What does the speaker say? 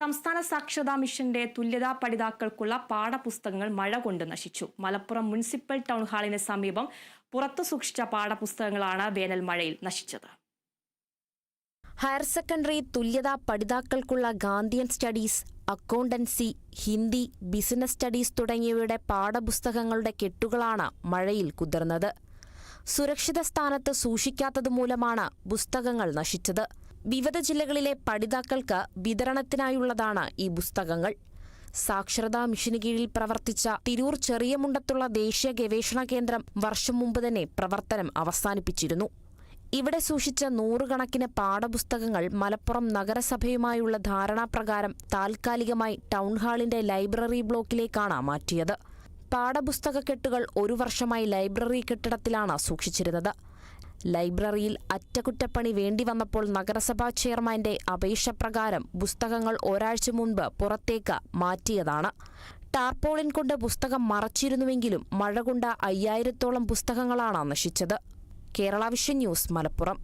സംസ്ഥാന സാക്ഷരതാ മിഷന്റെ തുല്യതാ പഠിതാക്കൾക്കുള്ള പാഠപുസ്തകങ്ങൾ മഴ കൊണ്ട് നശിച്ചു. മലപ്പുറം മുനിസിപ്പൽ ടൗൺ ഹാളിന് സമീപം പുറത്തു സൂക്ഷിച്ച പാഠപുസ്തകങ്ങളാണ് വേനൽ മഴയിൽ നശിച്ചത്. ഹയർ സെക്കൻഡറി തുല്യതാ പഠിതാക്കൾക്കുള്ള Gandhian studies, accountancy, Hindi, business studies തുടങ്ങിയവയുടെ പാഠപുസ്തകങ്ങളുടെ കെട്ടുകളാണ് മഴയിൽ കുതിർന്നത്. സുരക്ഷിത സ്ഥാനത്ത് സൂക്ഷിക്കാത്തതുമൂലമാണ് പുസ്തകങ്ങൾ നശിച്ചത്. വിവിധ ജില്ലകളിലെ പഠിതാക്കൾക്ക് വിതരണത്തിനായുള്ളതാണ് ഈ പുസ്തകങ്ങൾ. സാക്ഷരതാ മിഷന് കീഴിൽ പ്രവർത്തിച്ച തിരൂർ ചെറിയമുണ്ടത്തുള്ള ദേശീയ ഗവേഷണ കേന്ദ്രം വർഷം മുമ്പ് തന്നെ പ്രവർത്തനം അവസാനിപ്പിച്ചിരുന്നു. ഇവിടെ സൂക്ഷിച്ച 100 കണക്കിന് പാഠപുസ്തകങ്ങൾ മലപ്പുറം നഗരസഭയുമായുള്ള ധാരണാപ്രകാരം താൽക്കാലികമായി ടൗൺഹാളിന്റെ ലൈബ്രറി ബ്ലോക്കിലേക്കാണ് മാറ്റിയത്. പാഠപുസ്തക കെട്ടുകൾ 1 വർഷമായി ലൈബ്രറി കെട്ടിടത്തിലാണ് സൂക്ഷിച്ചിരുന്നത്. ലൈബ്രറിയിൽ അറ്റകുറ്റപ്പണി വേണ്ടിവന്നപ്പോൾ നഗരസഭാ ചെയർമാന്റെ അപേക്ഷപ്രകാരം പുസ്തകങ്ങൾ ഒരാഴ്ച മുൻപ് പുറത്തേക്ക് മാറ്റിയതാണ്. ടാർപോളിൻ കൊണ്ട് പുസ്തകം മറച്ചിരുന്നുവെങ്കിലും മഴ കൊണ്ട് 5000-ഓളം പുസ്തകങ്ങളാണ് നശിച്ചത്. Kerala vision news, Malappuram.